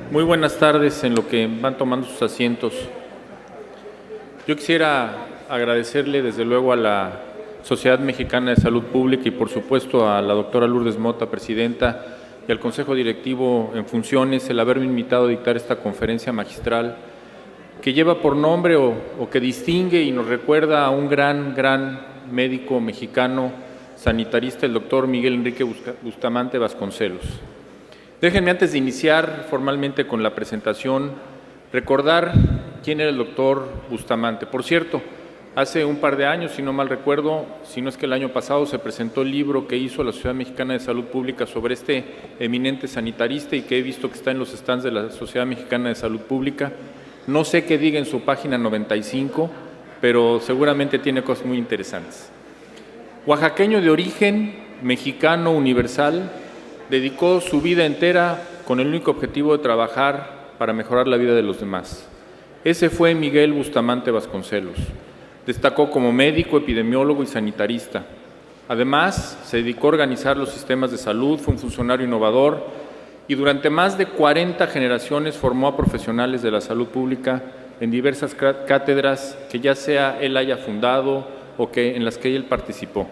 Muy buenas tardes en lo que van tomando sus asientos. Yo quisiera agradecerle desde luego a la Sociedad Mexicana de Salud Pública y por supuesto a la doctora Lourdes Mota, presidenta, y al Consejo Directivo en funciones el haberme invitado a dictar esta conferencia magistral que lleva por nombre o que distingue y nos recuerda a un gran médico mexicano sanitarista, el doctor Miguel Enrique Bustamante Vasconcelos. Déjenme, antes de iniciar formalmente con la presentación, recordar quién era el doctor Bustamante. Por cierto, hace un par de años, si no mal recuerdo, si no es que el año pasado, se presentó el libro que hizo la Sociedad Mexicana de Salud Pública sobre este eminente sanitarista y que he visto que está en los stands de la Sociedad Mexicana de Salud Pública. No sé qué diga en su página 95, pero seguramente tiene cosas muy interesantes. Oaxaqueño de origen, mexicano universal, dedicó su vida entera con el único objetivo de trabajar para mejorar la vida de los demás. Ese fue Miguel Bustamante Vasconcelos. Destacó como médico, epidemiólogo y sanitarista. Además, se dedicó a organizar los sistemas de salud, fue un funcionario innovador y durante más de 40 generaciones formó a profesionales de la salud pública en diversas cátedras que ya sea él haya fundado o en las que él participó.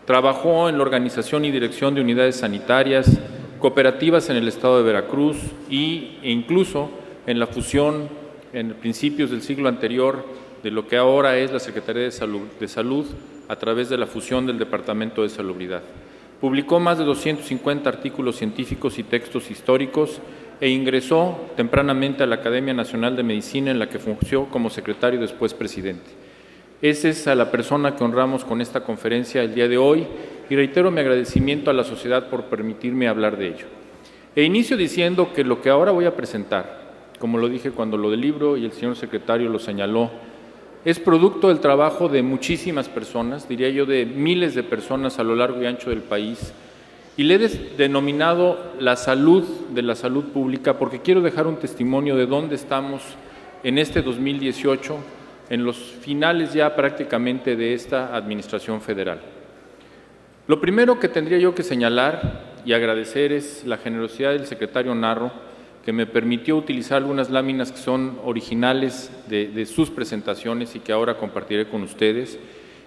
Trabajó en la organización y dirección de unidades sanitarias, cooperativas en el estado de Veracruz e incluso en la fusión en principios del siglo anterior de lo que ahora es la Secretaría de Salud a través de la fusión del Departamento de Salubridad. Publicó más de 250 artículos científicos y textos históricos e ingresó tempranamente a la Academia Nacional de Medicina, en la que fungió como secretario y después presidente. Esa es a la persona que honramos con esta conferencia el día de hoy y reitero mi agradecimiento a la sociedad por permitirme hablar de ello. E inicio diciendo que lo que ahora voy a presentar, como lo dije cuando lo del libro y el señor secretario lo señaló, es producto del trabajo de muchísimas personas, diría yo de miles de personas a lo largo y ancho del país, y le he denominado la salud de la salud pública porque quiero dejar un testimonio de dónde estamos en este 2018, en los finales ya prácticamente de esta administración federal. Lo primero que tendría yo que señalar y agradecer es la generosidad del secretario Narro, que me permitió utilizar algunas láminas que son originales de sus presentaciones y que ahora compartiré con ustedes,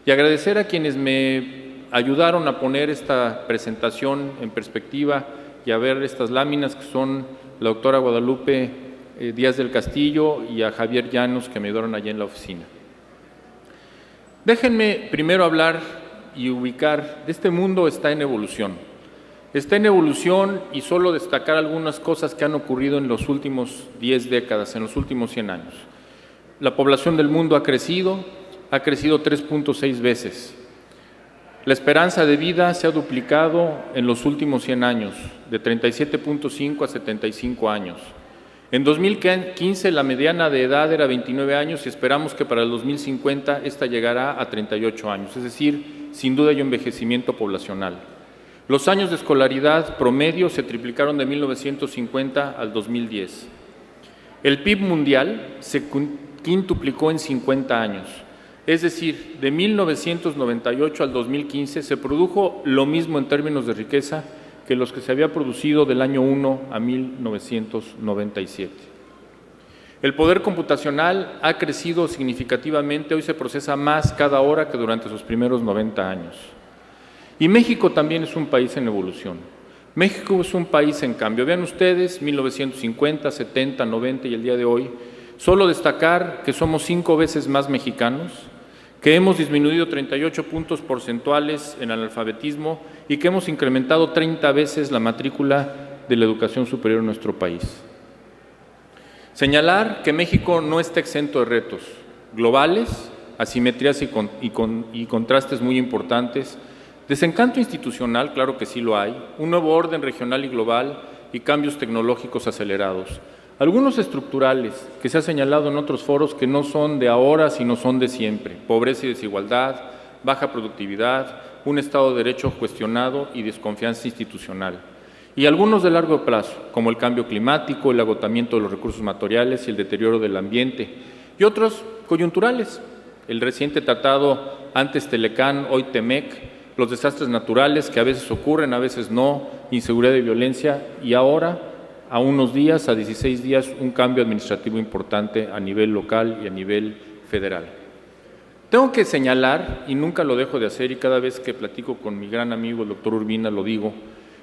y agradecer a quienes me ayudaron a poner esta presentación en perspectiva y a ver estas láminas, que son la doctora Guadalupe Díaz del Castillo y a Javier Llanos, que me ayudaron allá en la oficina. Déjenme primero hablar y ubicar, este mundo está en evolución. Está en evolución y solo destacar algunas cosas que han ocurrido en los últimos 10 décadas, en los últimos 100 años. La población del mundo ha crecido 3.6 veces. La esperanza de vida se ha duplicado en los últimos 100 años, de 37.5 a 75 años. En 2015 la mediana de edad era 29 años y esperamos que para el 2050 esta llegará a 38 años, es decir, sin duda hay un envejecimiento poblacional. Los años de escolaridad promedio se triplicaron de 1950 al 2010. El PIB mundial se quintuplicó en 50 años, es decir, de 1998 al 2015 se produjo lo mismo en términos de riqueza que los que se había producido del año 1 a 1997. El poder computacional ha crecido significativamente, hoy se procesa más cada hora que durante sus primeros 90 años. Y México también es un país en evolución. México es un país en cambio. Vean ustedes, 1950, 70, 90 y el día de hoy, solo destacar que somos 5 veces más mexicanos, que hemos disminuido 38 puntos porcentuales en analfabetismo y que hemos incrementado 30 veces la matrícula de la educación superior en nuestro país. Señalar que México no está exento de retos globales, asimetrías y contrastes muy importantes, desencanto institucional, claro que sí lo hay, un nuevo orden regional y global y cambios tecnológicos acelerados. Algunos estructurales que se ha señalado en otros foros que no son de ahora, sino son de siempre. Pobreza y desigualdad, baja productividad, un Estado de Derecho cuestionado y desconfianza institucional. Y algunos de largo plazo, como el cambio climático, el agotamiento de los recursos materiales y el deterioro del ambiente. Y otros coyunturales, el reciente tratado antes Telecán, hoy Temec, los desastres naturales que a veces ocurren, a veces no, inseguridad y violencia, y ahora a unos días, a 16 días, un cambio administrativo importante a nivel local y a nivel federal. Tengo que señalar, y nunca lo dejo de hacer, y cada vez que platico con mi gran amigo, el doctor Urbina, lo digo,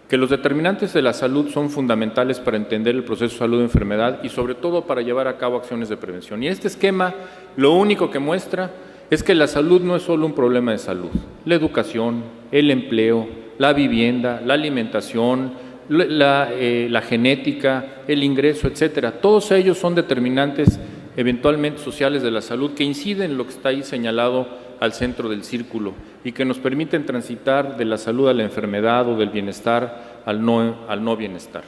que los determinantes de la salud son fundamentales para entender el proceso de salud-enfermedad y sobre todo para llevar a cabo acciones de prevención. Y este esquema lo único que muestra es que la salud no es solo un problema de salud. La educación, el empleo, la vivienda, la alimentación, la genética, el ingreso, etcétera. Todos ellos son determinantes eventualmente sociales de la salud que inciden en lo que está ahí señalado al centro del círculo y que nos permiten transitar de la salud a la enfermedad o del bienestar al no bienestar.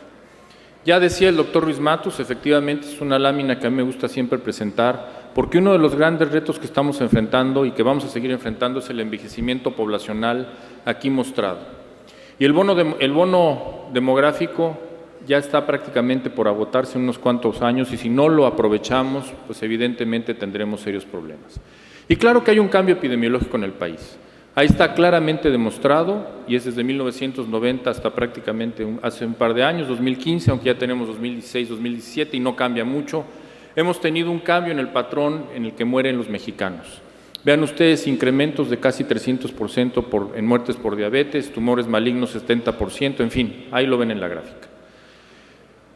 Ya decía el doctor Ruiz Matus, efectivamente es una lámina que a mí me gusta siempre presentar, porque uno de los grandes retos que estamos enfrentando y que vamos a seguir enfrentando es el envejecimiento poblacional aquí mostrado. Y el bono demográfico ya está prácticamente por agotarse en unos cuantos años y si no lo aprovechamos, pues evidentemente tendremos serios problemas. Y claro que hay un cambio epidemiológico en el país. Ahí está claramente demostrado, y es desde 1990 hasta prácticamente hace un par de años, 2015, aunque ya tenemos 2016, 2017 y no cambia mucho, hemos tenido un cambio en el patrón en el que mueren los mexicanos. Vean ustedes incrementos de casi 300% en muertes por diabetes, tumores malignos 70%, en fin, ahí lo ven en la gráfica.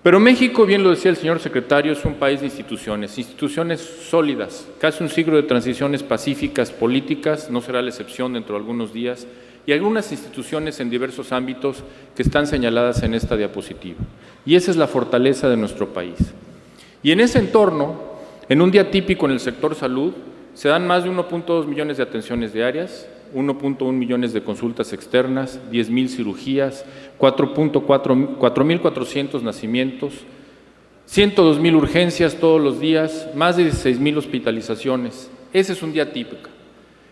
Pero México, bien lo decía el señor secretario, es un país de instituciones sólidas, casi un siglo de transiciones pacíficas políticas, no será la excepción dentro de algunos días, y algunas instituciones en diversos ámbitos que están señaladas en esta diapositiva. Y esa es la fortaleza de nuestro país. Y en ese entorno, en un día típico en el sector salud, se dan más de 1.2 millones de atenciones diarias, 1.1 millones de consultas externas, 10,000 cirugías, 4,400 nacimientos, 102,000 urgencias todos los días, más de 16,000 hospitalizaciones. Ese es un día típico.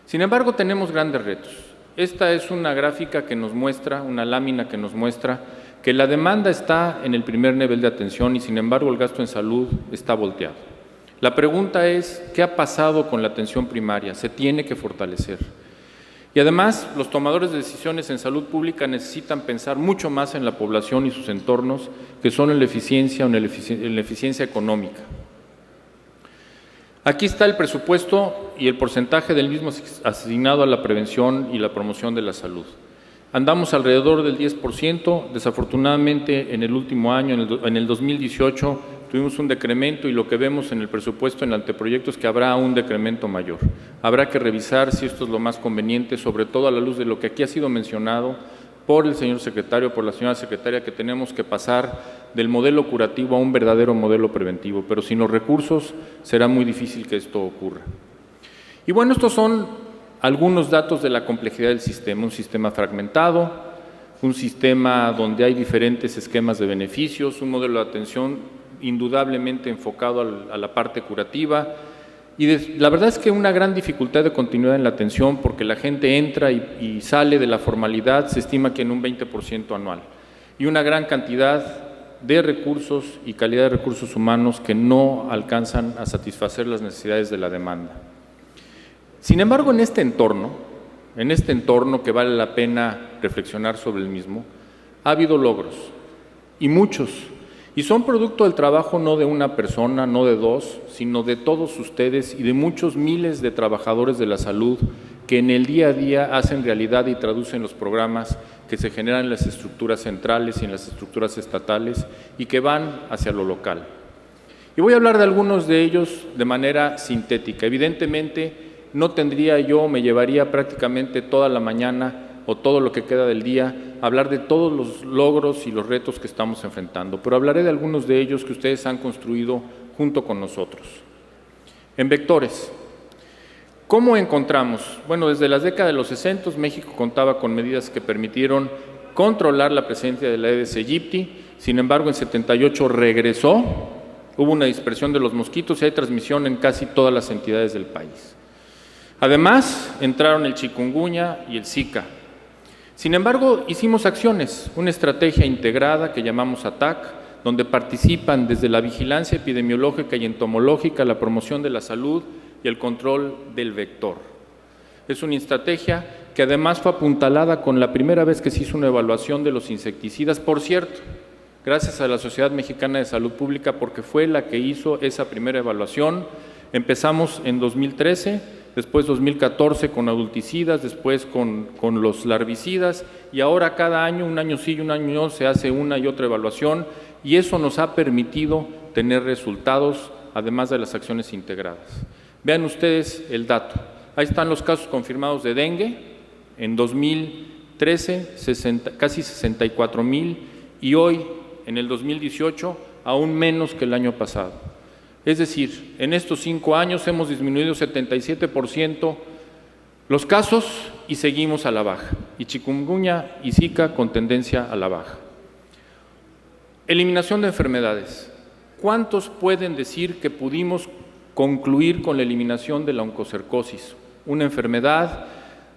Sin embargo, tenemos grandes retos. Esta es una gráfica que nos muestra, una lámina que nos muestra que la demanda está en el primer nivel de atención y, sin embargo, el gasto en salud está volteado. La pregunta es, ¿qué ha pasado con la atención primaria? Se tiene que fortalecer. Y además, los tomadores de decisiones en salud pública necesitan pensar mucho más en la población y sus entornos que solo en la eficiencia o en la eficiencia económica. Aquí está el presupuesto y el porcentaje del mismo asignado a la prevención y la promoción de la salud. Andamos alrededor del 10%, desafortunadamente en el último año, en el 2018, tuvimos un decremento y lo que vemos en el presupuesto, en el anteproyecto, es que habrá un decremento mayor. Habrá que revisar si esto es lo más conveniente, sobre todo a la luz de lo que aquí ha sido mencionado por el señor secretario, por la señora secretaria, que tenemos que pasar del modelo curativo a un verdadero modelo preventivo, pero sin los recursos será muy difícil que esto ocurra. Y bueno, estos son algunos datos de la complejidad del sistema, un sistema fragmentado, un sistema donde hay diferentes esquemas de beneficios, un modelo de atención indudablemente enfocado a la parte curativa y la verdad es que una gran dificultad de continuidad en la atención porque la gente entra y sale de la formalidad, se estima que en un 20% anual y una gran cantidad de recursos y calidad de recursos humanos que no alcanzan a satisfacer las necesidades de la demanda. Sin embargo, en este entorno que vale la pena reflexionar sobre el mismo, ha habido logros y muchos. Y son producto del trabajo no de una persona, no de dos, sino de todos ustedes y de muchos miles de trabajadores de la salud que en el día a día hacen realidad y traducen los programas que se generan en las estructuras centrales y en las estructuras estatales y que van hacia lo local. Y voy a hablar de algunos de ellos de manera sintética. Evidentemente, me llevaría prácticamente toda la mañana o todo lo que queda del día, hablar de todos los logros y los retos que estamos enfrentando, pero hablaré de algunos de ellos que ustedes han construido junto con nosotros. En vectores, ¿cómo encontramos? Bueno, desde las décadas de los 60, México contaba con medidas que permitieron controlar la presencia de la Aedes aegypti, sin embargo, en 78 regresó, hubo una dispersión de los mosquitos y hay transmisión en casi todas las entidades del país. Además, entraron el chikungunya y el Zika. Sin embargo, hicimos acciones, una estrategia integrada que llamamos ATAC, donde participan desde la vigilancia epidemiológica y entomológica, la promoción de la salud y el control del vector. Es una estrategia que además fue apuntalada con la primera vez que se hizo una evaluación de los insecticidas. Por cierto, gracias a la Sociedad Mexicana de Salud Pública, porque fue la que hizo esa primera evaluación. Empezamos en 2013, después 2014 con adulticidas, después con los larvicidas, y ahora cada año, un año sí y un año no, se hace una y otra evaluación, y eso nos ha permitido tener resultados, además de las acciones integradas. Vean ustedes el dato. Ahí están los casos confirmados de dengue. En 2013, casi 64,000, y hoy, en el 2018, aún menos que el año pasado. Es decir, en estos 5 años hemos disminuido 77% los casos y seguimos a la baja. Y chikungunya y Zika con tendencia a la baja. Eliminación de enfermedades. ¿Cuántos pueden decir que pudimos concluir con la eliminación de la oncocercosis? Una enfermedad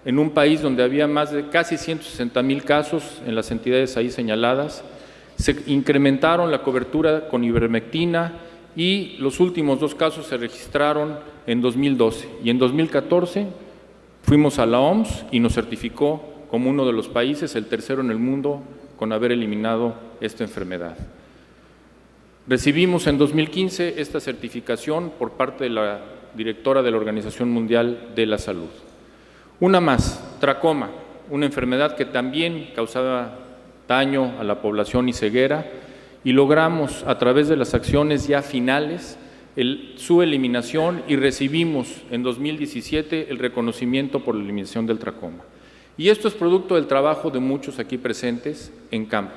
en un país donde había más de casi 160,000 casos en las entidades ahí señaladas. Se incrementaron la cobertura con ivermectina y los últimos 2 casos se registraron en 2012. Y en 2014 fuimos a la OMS y nos certificó como uno de los países, el tercero en el mundo, con haber eliminado esta enfermedad. Recibimos en 2015 esta certificación por parte de la directora de la Organización Mundial de la Salud. Una más, tracoma, una enfermedad que también causaba daño a la población y ceguera, y logramos a través de las acciones ya finales su eliminación, y recibimos en 2017 el reconocimiento por la eliminación del tracoma. Y esto es producto del trabajo de muchos aquí presentes en campo,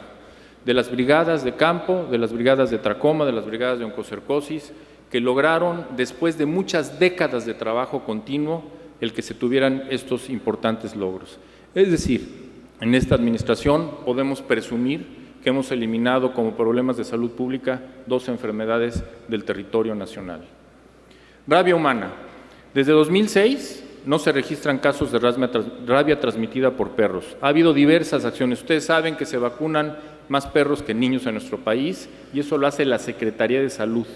de las brigadas de campo, de las brigadas de tracoma, de las brigadas de oncocercosis, que lograron, después de muchas décadas de trabajo continuo, el que se tuvieran estos importantes logros. Es decir, en esta administración podemos presumir que hemos eliminado como problemas de salud pública 2 enfermedades del territorio nacional. Rabia humana. Desde 2006 no se registran casos de rabia transmitida por perros. Ha habido diversas acciones. Ustedes saben que se vacunan más perros que niños en nuestro país, y eso lo hace la Secretaría de Salud.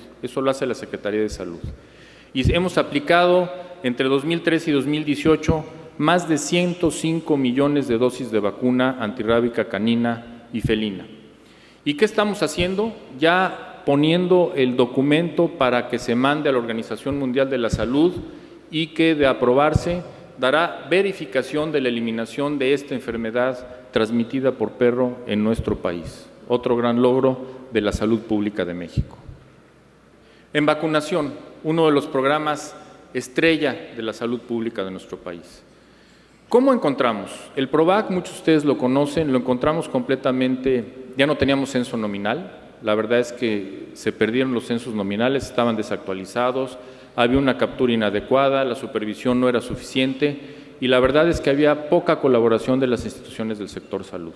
Y hemos aplicado entre 2013 y 2018 más de 105 millones de dosis de vacuna antirrábica canina y felina. ¿Y qué estamos haciendo? Ya poniendo el documento para que se mande a la Organización Mundial de la Salud, y que, de aprobarse, dará verificación de la eliminación de esta enfermedad transmitida por perro en nuestro país. Otro gran logro de la salud pública de México. En vacunación, uno de los programas estrella de la salud pública de nuestro país. ¿Cómo encontramos? El PROVAC, muchos de ustedes lo conocen, lo encontramos completamente, ya no teníamos censo nominal. La verdad es que se perdieron los censos nominales, estaban desactualizados, había una captura inadecuada, la supervisión no era suficiente, y la verdad es que había poca colaboración de las instituciones del sector salud.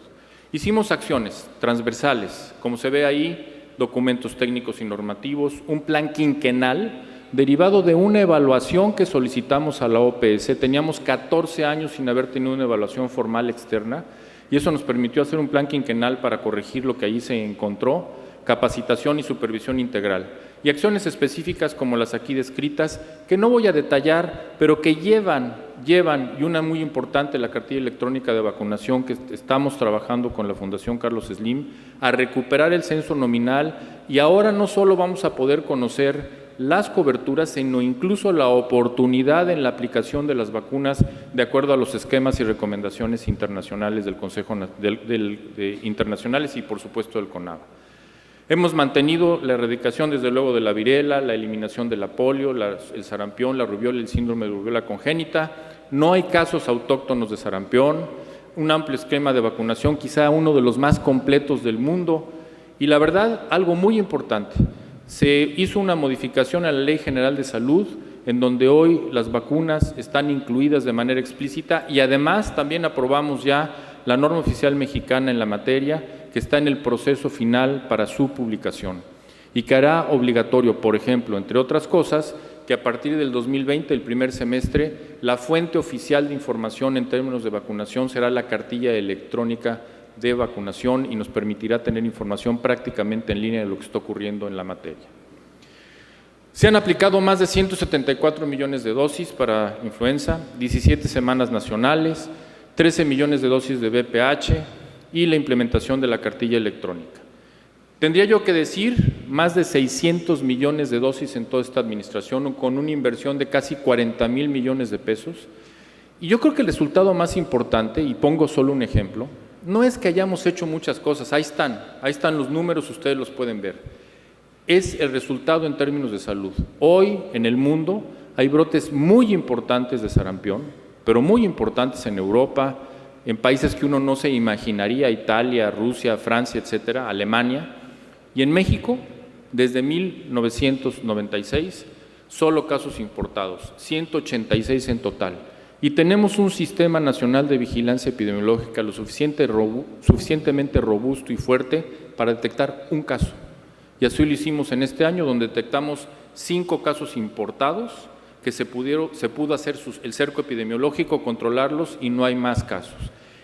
Hicimos acciones transversales, como se ve ahí, documentos técnicos y normativos, un plan quinquenal derivado de una evaluación que solicitamos a la OPS. Teníamos 14 años sin haber tenido una evaluación formal externa, y eso nos permitió hacer un plan quinquenal para corregir lo que allí se encontró, capacitación y supervisión integral. Y acciones específicas como las aquí descritas, que no voy a detallar, pero que llevan, y una muy importante, la cartilla electrónica de vacunación, que estamos trabajando con la Fundación Carlos Slim, a recuperar el censo nominal, y ahora no solo vamos a poder conocer las coberturas, sino incluso la oportunidad en la aplicación de las vacunas de acuerdo a los esquemas y recomendaciones internacionales del Consejo internacionales y, por supuesto, del CONAVA. Hemos mantenido la erradicación, desde luego, de la viruela, la eliminación de la polio, el sarampión, la rubiola, el síndrome de rubiola congénita. No hay casos autóctonos de sarampión, un amplio esquema de vacunación, quizá uno de los más completos del mundo. Y la verdad, algo muy importante, se hizo una modificación a la Ley General de Salud, en donde hoy las vacunas están incluidas de manera explícita, y además también aprobamos ya la norma oficial mexicana en la materia, que está en el proceso final para su publicación, y que hará obligatorio, por ejemplo, entre otras cosas, que a partir del 2020, el primer semestre, la fuente oficial de información en términos de vacunación será la cartilla electrónica de vacunación, y nos permitirá tener información prácticamente en línea de lo que está ocurriendo en la materia. Se han aplicado más de 174 millones de dosis para influenza, 17 semanas nacionales, 13 millones de dosis de VPH y la implementación de la cartilla electrónica. Tendría yo que decir más de 600 millones de dosis en toda esta administración, con una inversión de casi 40,000 millones de pesos. Y yo creo que el resultado más importante, y pongo solo un ejemplo, no es que hayamos hecho muchas cosas, ahí están los números, ustedes los pueden ver. Es el resultado en términos de salud. Hoy en el mundo hay brotes muy importantes de sarampión, pero muy importantes en Europa, en países que uno no se imaginaría, Italia, Rusia, Francia, etcétera, Alemania. Y en México, desde 1996, solo casos importados, 186 en total. Y tenemos un sistema nacional de vigilancia epidemiológica lo suficientemente robusto y fuerte para detectar un caso. Y así lo hicimos en este año, donde detectamos 5 casos importados, que se pudo hacer el cerco epidemiológico, controlarlos y no hay más casos.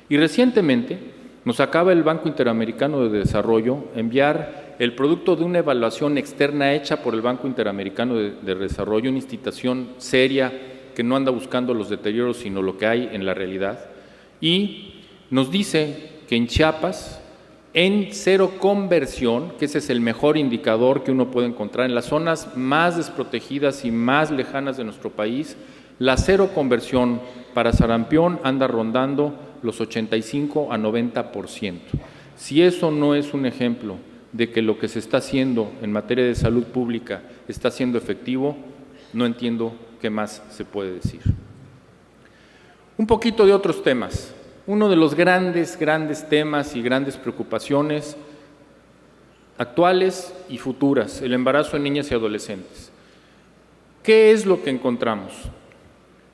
Y recientemente nos acaba el Banco Interamericano de Desarrollo enviar el producto de una evaluación externa hecha por el Banco Interamericano de Desarrollo, una institución seria que no anda buscando los deterioros, sino lo que hay en la realidad, y nos dice que en Chiapas, en cero conversión, que ese es el mejor indicador que uno puede encontrar en las zonas más desprotegidas y más lejanas de nuestro país, la cero conversión para sarampión anda rondando los 85 a 90%. Si eso no es un ejemplo de que lo que se está haciendo en materia de salud pública está siendo efectivo, no entiendo qué más se puede decir. Un poquito de otros temas. Uno de los grandes temas y grandes preocupaciones actuales y futuras, el embarazo en niñas y adolescentes. ¿Qué es lo que encontramos?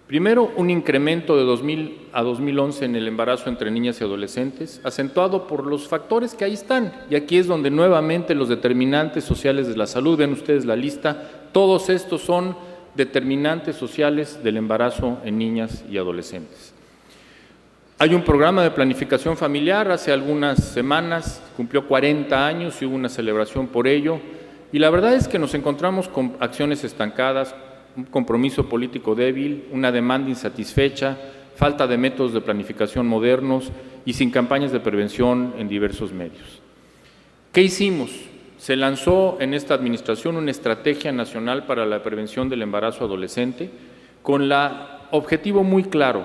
Primero, un incremento de 2000 a 2011 en el embarazo entre niñas y adolescentes, acentuado por los factores que ahí están. Y aquí es donde nuevamente los determinantes sociales de la salud, ven ustedes la lista, todos estos son determinantes sociales del embarazo en niñas y adolescentes. Hay un programa de planificación familiar, hace algunas semanas cumplió 40 años y hubo una celebración por ello, y la verdad es que nos encontramos con acciones estancadas, un compromiso político débil, una demanda insatisfecha, falta de métodos de planificación modernos y sin campañas de prevención en diversos medios. ¿Qué hicimos? Se lanzó en esta administración una estrategia nacional para la prevención del embarazo adolescente con el objetivo muy claro: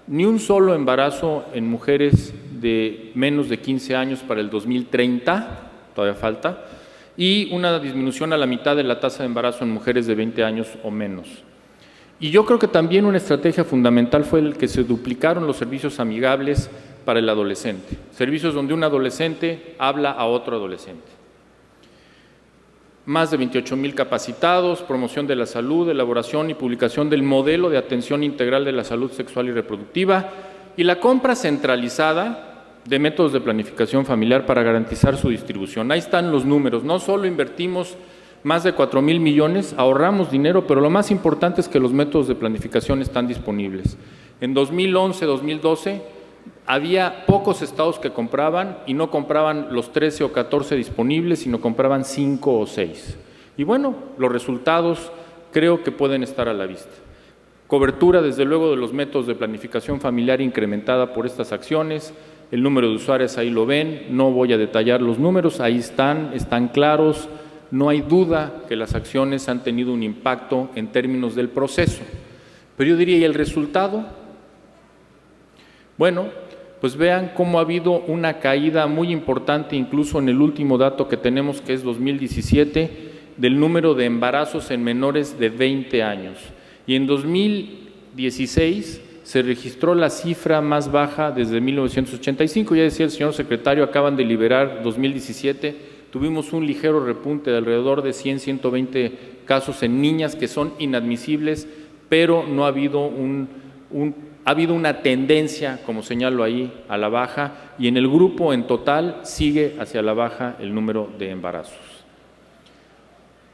ni un solo embarazo en mujeres de menos de 15 años para el 2030, todavía falta, y una disminución a la mitad de la tasa de embarazo en mujeres de 20 años o menos. Y yo creo que también una estrategia fundamental fue el que se duplicaron los servicios amigables para el adolescente, servicios donde un adolescente habla a otro adolescente. Más de 28,000 capacitados, promoción de la salud, elaboración y publicación del modelo de atención integral de la salud sexual y reproductiva y la compra centralizada de métodos de planificación familiar para garantizar su distribución. Ahí están los números, no solo invertimos más de 4,000 millones, ahorramos dinero, pero lo más importante es que los métodos de planificación están disponibles. En 2011-2012 había pocos estados que compraban y no compraban los 13 o 14 disponibles, sino compraban 5 o 6. Y bueno, los resultados creo que pueden estar a la vista. Cobertura, desde luego, de los métodos de planificación familiar incrementada por estas acciones. El número de usuarios ahí lo ven, no voy a detallar los números, ahí están claros, no hay duda que las acciones han tenido un impacto en términos del proceso. Pero yo diría, ¿y el resultado? Bueno, pues vean cómo ha habido una caída muy importante, incluso en el último dato que tenemos, que es 2017, del número de embarazos en menores de 20 años. Y en 2016 se registró la cifra más baja desde 1985, ya decía el señor secretario, acaban de liberar 2017, tuvimos un ligero repunte de alrededor de 100, 120 casos en niñas que son inadmisibles, pero no ha habido ha habido una tendencia, como señalo ahí, a la baja, y en el grupo en total sigue hacia la baja el número de embarazos.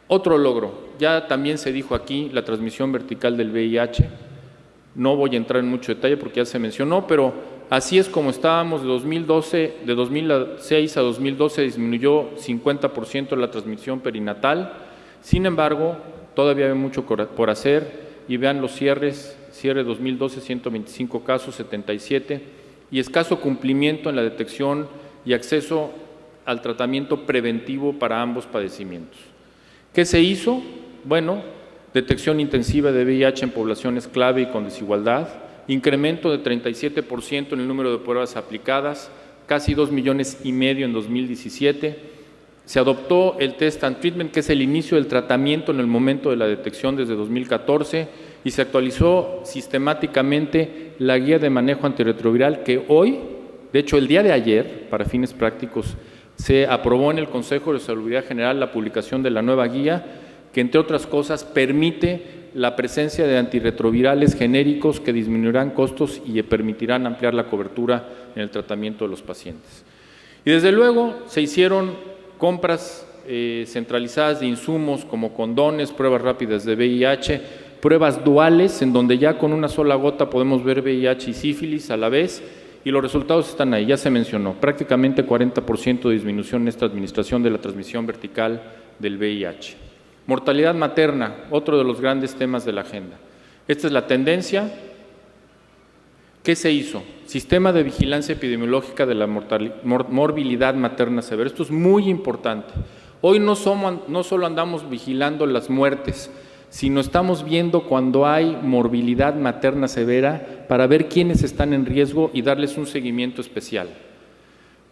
Otro logro, ya también se dijo aquí, la transmisión vertical del VIH. No voy a entrar en mucho detalle porque ya se mencionó, pero así es como estábamos de 2006 a 2012 disminuyó 50% la transmisión perinatal. Sin embargo, todavía hay mucho por hacer y vean los cierres, cierre 2012, 125 casos, 77, y escaso cumplimiento en la detección y acceso al tratamiento preventivo para ambos padecimientos. ¿Qué se hizo? Bueno, detección intensiva de VIH en poblaciones clave y con desigualdad, incremento de 37% en el número de pruebas aplicadas, casi 2,5 millones en 2017. Se adoptó el Test and Treatment, que es el inicio del tratamiento en el momento de la detección desde 2014, y se actualizó sistemáticamente la guía de manejo antirretroviral que hoy, de hecho el día de ayer, para fines prácticos, se aprobó en el Consejo de Salubridad General la publicación de la nueva guía, que entre otras cosas permite la presencia de antirretrovirales genéricos que disminuirán costos y permitirán ampliar la cobertura en el tratamiento de los pacientes. Y desde luego se hicieron compras centralizadas de insumos como condones, pruebas rápidas de VIH, pruebas duales en donde ya con una sola gota podemos ver VIH y sífilis a la vez, y los resultados están ahí, ya se mencionó, prácticamente 40% de disminución en esta administración de la transmisión vertical del VIH. Mortalidad materna, otro de los grandes temas de la agenda. Esta es la tendencia. ¿Qué se hizo? Sistema de vigilancia epidemiológica de la morbilidad materna severa. Esto es muy importante. Hoy no solo andamos vigilando las muertes, sino estamos viendo cuando hay morbilidad materna severa para ver quiénes están en riesgo y darles un seguimiento especial.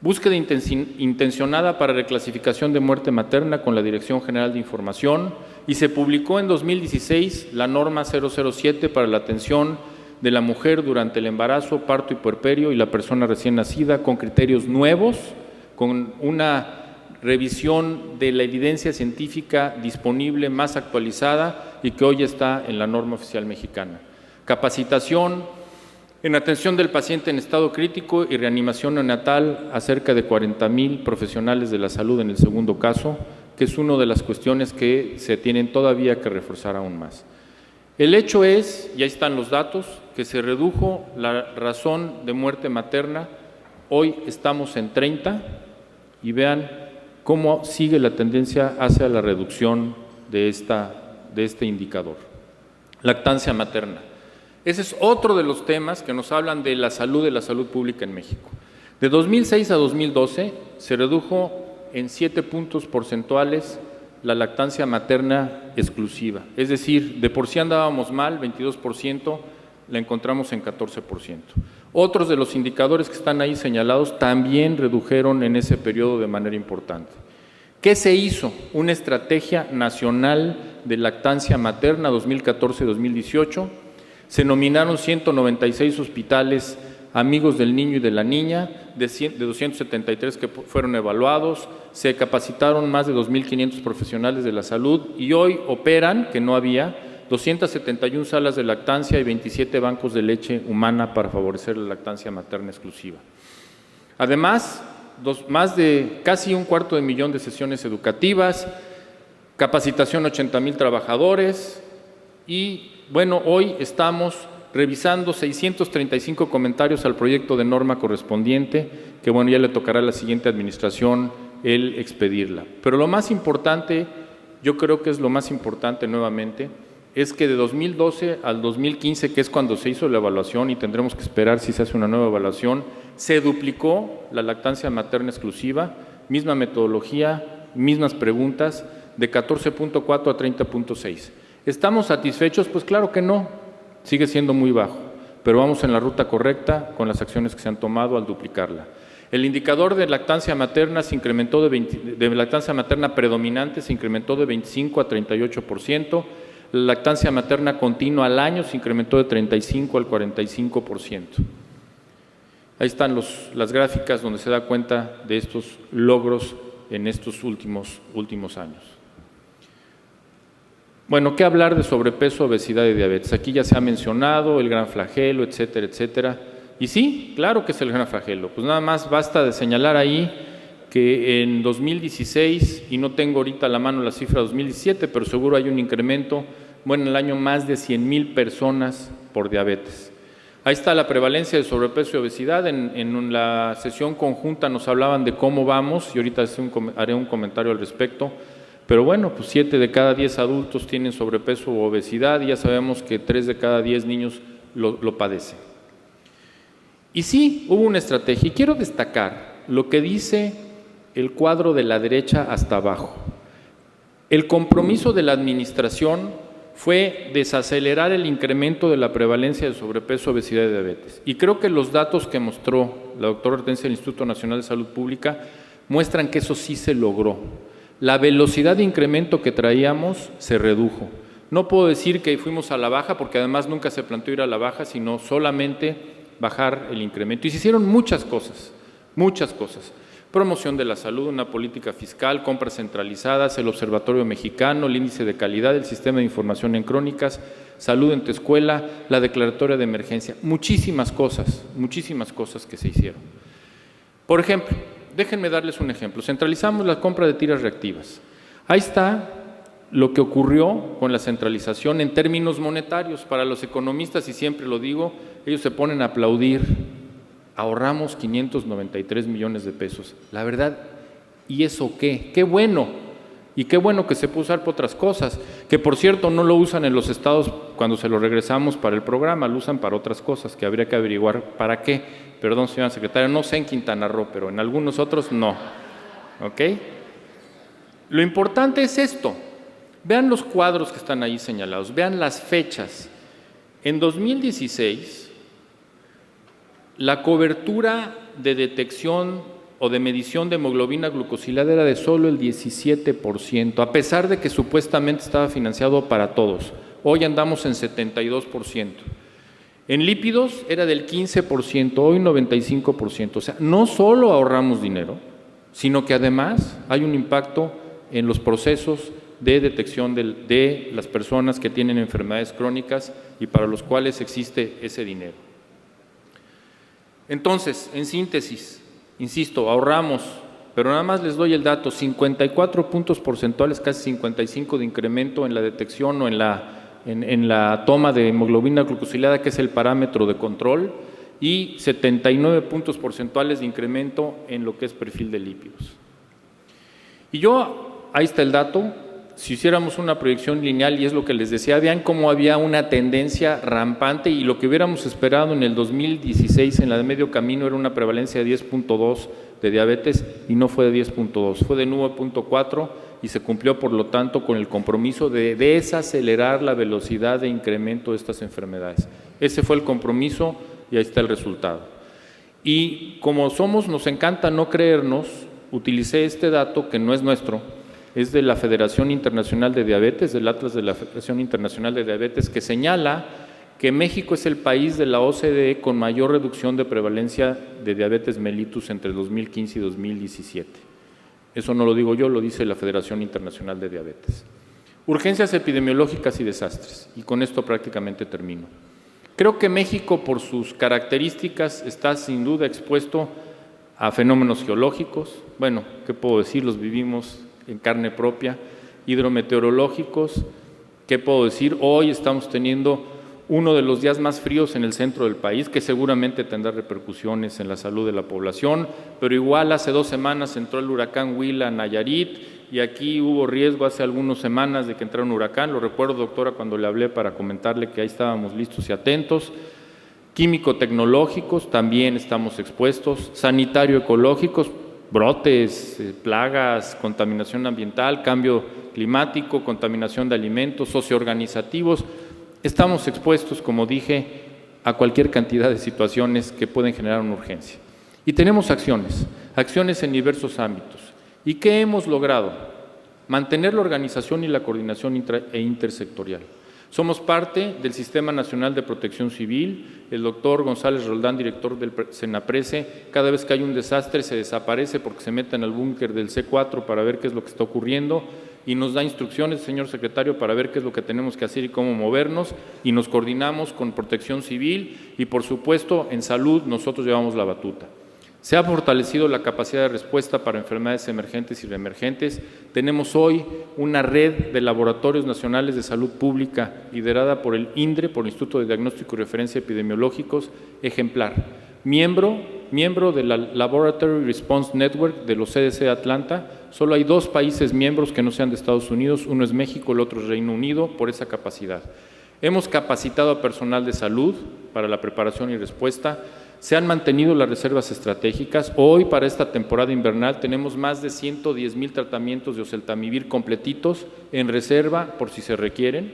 Búsqueda intencionada para reclasificación de muerte materna con la Dirección General de Información, y se publicó en 2016 la norma 007 para la atención de la mujer durante el embarazo, parto y puerperio y la persona recién nacida, con criterios nuevos, con una revisión de la evidencia científica disponible más actualizada y que hoy está en la norma oficial mexicana. Capacitación en atención del paciente en estado crítico y reanimación neonatal a cerca de 40,000 profesionales de la salud en el segundo caso, que es una de las cuestiones que se tienen todavía que reforzar aún más. El hecho es, y ahí están los datos, que se redujo la razón de muerte materna. Hoy estamos en 30 y vean cómo sigue la tendencia hacia la reducción de este indicador. Lactancia materna. Ese es otro de los temas que nos hablan de la salud pública en México. De 2006 a 2012 se redujo en 7 puntos porcentuales la lactancia materna exclusiva. Es decir, de por sí andábamos mal, 22%, la encontramos en 14%. Otros de los indicadores que están ahí señalados también redujeron en ese periodo de manera importante. ¿Qué se hizo? Una estrategia nacional de lactancia materna 2014-2018. Se nominaron 196 hospitales amigos del niño y de la niña, de 273 que fueron evaluados, se capacitaron más de 2,500 profesionales de la salud y hoy operan, que no había, 271 salas de lactancia y 27 bancos de leche humana para favorecer la lactancia materna exclusiva. Además, más de casi 250,000 de sesiones educativas, capacitación a 80,000 trabajadores y, bueno, hoy estamos revisando 635 comentarios al proyecto de norma correspondiente, que bueno, ya le tocará a la siguiente administración el expedirla. Pero lo más importante, yo creo que es lo más importante nuevamente, es que de 2012 al 2015, que es cuando se hizo la evaluación y tendremos que esperar si se hace una nueva evaluación, se duplicó la lactancia materna exclusiva, misma metodología, mismas preguntas, de 14.4 a 30.6. ¿Estamos satisfechos? Pues claro que no. Sigue siendo muy bajo, pero vamos en la ruta correcta con las acciones que se han tomado al duplicarla. El indicador de lactancia materna se incrementó de lactancia materna predominante se incrementó de 25 a 38%, la lactancia materna continua al año se incrementó de 35 al 45%. Ahí están las gráficas donde se da cuenta de estos logros en estos últimos años. Bueno, ¿qué hablar de sobrepeso, obesidad y diabetes? Aquí ya se ha mencionado el gran flagelo, etcétera, etcétera. Y sí, claro que es el gran flagelo. Pues nada más basta de señalar ahí que en 2016, y no tengo ahorita a la mano la cifra de 2017, pero seguro hay un incremento, bueno, en el año más de 100,000 personas por diabetes. Ahí está la prevalencia de sobrepeso y obesidad. En la sesión conjunta nos hablaban de cómo vamos, y ahorita haré un comentario al respecto. Pero bueno, pues 7 de cada 10 adultos tienen sobrepeso u obesidad y ya sabemos que 3 de cada 10 niños lo padecen. Y sí, hubo una estrategia y quiero destacar lo que dice el cuadro de la derecha hasta abajo. El compromiso de la administración fue desacelerar el incremento de la prevalencia de sobrepeso, obesidad y diabetes. Y creo que los datos que mostró la doctora Hortensia del Instituto Nacional de Salud Pública muestran que eso sí se logró. La velocidad de incremento que traíamos se redujo. No puedo decir que fuimos a la baja, porque además nunca se planteó ir a la baja, sino solamente bajar el incremento. Y se hicieron muchas cosas, muchas cosas. Promoción de la salud, una política fiscal, compras centralizadas, el Observatorio Mexicano, el índice de calidad, el sistema de información en crónicas, salud en tu escuela, la declaratoria de emergencia. Muchísimas cosas que se hicieron. Por ejemplo, déjenme darles un ejemplo. Centralizamos la compra de tiras reactivas. Ahí está lo que ocurrió con la centralización en términos monetarios. Para los economistas, y siempre lo digo, ellos se ponen a aplaudir. Ahorramos 593 millones de pesos. La verdad, ¿y eso qué? ¡Qué bueno! Y qué bueno que se puede usar por otras cosas, que por cierto no lo usan en los estados cuando se lo regresamos para el programa, lo usan para otras cosas, que habría que averiguar para qué. Perdón, señora secretaria, no sé en Quintana Roo, pero en algunos otros no. ¿Ok? Lo importante es esto. Vean los cuadros que están ahí señalados, vean las fechas. En 2016, la cobertura de detección o de medición de hemoglobina glucosilada era de solo el 17%, a pesar de que supuestamente estaba financiado para todos. Hoy andamos en 72%. En lípidos era del 15%, hoy 95%. O sea, no solo ahorramos dinero, sino que además hay un impacto en los procesos de detección de las personas que tienen enfermedades crónicas y para los cuales existe ese dinero. Entonces, en síntesis, insisto, ahorramos, pero nada más les doy el dato, 54 puntos porcentuales, casi 55 de incremento en la detección o en la toma de hemoglobina glucosilada, que es el parámetro de control, y 79 puntos porcentuales de incremento en lo que es perfil de lípidos. Y ahí está el dato. Si hiciéramos una proyección lineal, y es lo que les decía, vean cómo había una tendencia rampante y lo que hubiéramos esperado en el 2016 en la de medio camino era una prevalencia de 10.2 de diabetes y no fue de 10.2, fue de 9.4 y se cumplió por lo tanto con el compromiso de desacelerar la velocidad de incremento de estas enfermedades. Ese fue el compromiso y ahí está el resultado. Y como nos encanta no creernos, utilicé este dato que no es nuestro, es de la Federación Internacional de Diabetes, del Atlas de la Federación Internacional de Diabetes, que señala que México es el país de la OCDE con mayor reducción de prevalencia de diabetes mellitus entre 2015 y 2017. Eso no lo digo yo, lo dice la Federación Internacional de Diabetes. Urgencias epidemiológicas y desastres, y con esto prácticamente termino. Creo que México, por sus características, está sin duda expuesto a fenómenos geológicos. Bueno, ¿qué puedo decir? Los vivimos en carne propia, hidrometeorológicos, ¿qué puedo decir? Hoy estamos teniendo uno de los días más fríos en el centro del país, que seguramente tendrá repercusiones en la salud de la población, pero igual hace 2 semanas entró el huracán Huila a Nayarit y aquí hubo riesgo hace algunas semanas de que entrara un huracán. Lo recuerdo, doctora, cuando le hablé para comentarle que ahí estábamos listos y atentos. Químico-tecnológicos, también estamos expuestos. Sanitario-ecológicos, brotes, plagas, contaminación ambiental, cambio climático, contaminación de alimentos, socioorganizativos. Estamos expuestos, como dije, a cualquier cantidad de situaciones que pueden generar una urgencia. Y tenemos acciones en diversos ámbitos. ¿Y qué hemos logrado? Mantener la organización y la coordinación intersectorial. Somos parte del Sistema Nacional de Protección Civil. El doctor González Roldán, director del Senaprece, cada vez que hay un desastre se desaparece porque se meten al búnker del C4 para ver qué es lo que está ocurriendo y nos da instrucciones, señor secretario, para ver qué es lo que tenemos que hacer y cómo movernos, y nos coordinamos con Protección Civil y, por supuesto, en salud nosotros llevamos la batuta. Se ha fortalecido la capacidad de respuesta para enfermedades emergentes y reemergentes. Tenemos hoy una red de laboratorios nacionales de salud pública liderada por el INDRE, por el Instituto de Diagnóstico y Referencia Epidemiológicos, ejemplar. Miembro de la Laboratory Response Network de los CDC de Atlanta. Solo hay 2 países miembros que no sean de Estados Unidos, uno es México, el otro es Reino Unido, por esa capacidad. Hemos capacitado a personal de salud para la preparación y respuesta. Se han mantenido las reservas estratégicas. Hoy, para esta temporada invernal, tenemos más de 110,000 tratamientos de oseltamivir completitos en reserva por si se requieren,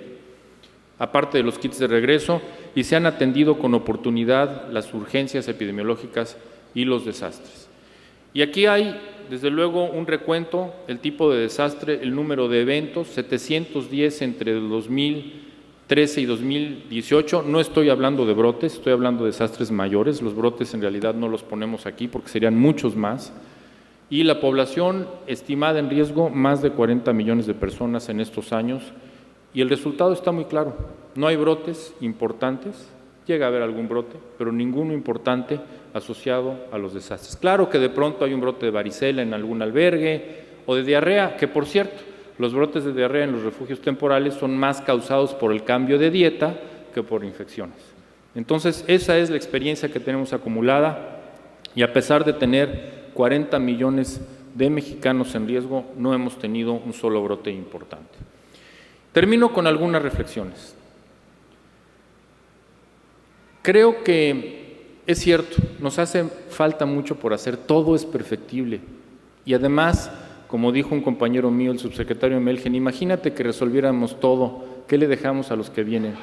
aparte de los kits de regreso, y se han atendido con oportunidad las urgencias epidemiológicas y los desastres. Y aquí hay, desde luego, un recuento, el tipo de desastre, el número de eventos, 710 entre 2013 y 2018. No estoy hablando de brotes, estoy hablando de desastres mayores. Los brotes en realidad no los ponemos aquí porque serían muchos más. Y la población estimada en riesgo, más de 40 millones de personas en estos años. Y el resultado está muy claro. No hay brotes importantes, llega a haber algún brote, pero ninguno importante asociado a los desastres. Claro que de pronto hay un brote de varicela en algún albergue o de diarrea, que por cierto, los brotes de diarrea en los refugios temporales son más causados por el cambio de dieta que por infecciones. Entonces, esa es la experiencia que tenemos acumulada y a pesar de tener 40 millones de mexicanos en riesgo, no hemos tenido un solo brote importante. Termino con algunas reflexiones. Creo que es cierto, nos hace falta mucho por hacer, todo es perfectible. Y además, como dijo un compañero mío, el subsecretario Melgen, imagínate que resolviéramos todo, ¿qué le dejamos a los que vienen?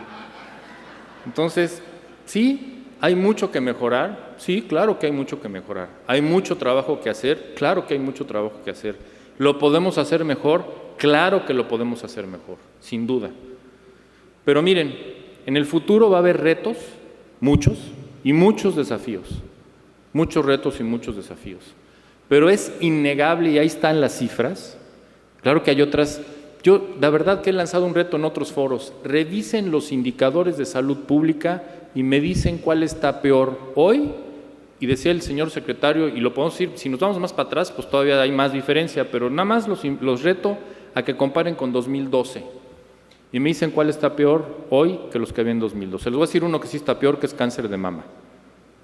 Entonces, sí, hay mucho que mejorar, sí, claro que hay mucho que mejorar. Hay mucho trabajo que hacer, claro que hay mucho trabajo que hacer. ¿Lo podemos hacer mejor? Claro que lo podemos hacer mejor, sin duda. Pero miren, en el futuro va a haber retos, muchos, y muchos desafíos, muchos retos y muchos desafíos. Pero es innegable, y ahí están las cifras, claro que hay otras. Yo, la verdad que he lanzado un reto en otros foros, revisen los indicadores de salud pública y me dicen cuál está peor hoy, y decía el señor secretario, y lo podemos decir, si nos vamos más para atrás, pues todavía hay más diferencia, pero nada más los reto a que comparen con 2012. Y me dicen cuál está peor hoy que los que había en 2012. Les voy a decir uno que sí está peor, que es cáncer de mama.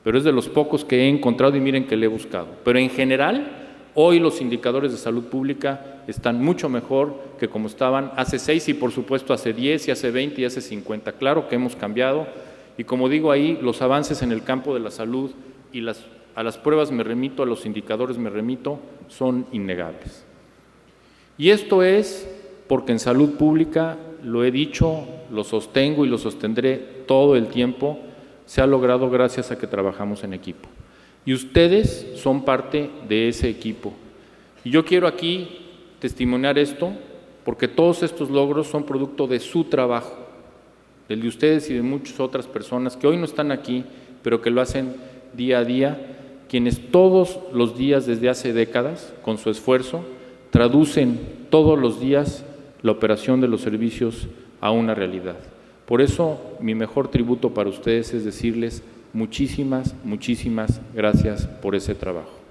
Pero es de los pocos que he encontrado y miren que le he buscado. Pero en general, hoy los indicadores de salud pública están mucho mejor que como estaban hace 6 y por supuesto hace 10 y hace 20 y hace 50. Claro que hemos cambiado y como digo ahí, los avances en el campo de la salud y a las pruebas me remito, a los indicadores me remito, son innegables. Y esto es porque en salud pública, lo he dicho, lo sostengo y lo sostendré todo el tiempo, se ha logrado gracias a que trabajamos en equipo. Y ustedes son parte de ese equipo. Y yo quiero aquí testimoniar esto, porque todos estos logros son producto de su trabajo, del de ustedes y de muchas otras personas que hoy no están aquí, pero que lo hacen día a día, quienes todos los días desde hace décadas, con su esfuerzo, traducen todos los días la operación de los servicios a una realidad. Por eso, mi mejor tributo para ustedes es decirles muchísimas, muchísimas gracias por ese trabajo.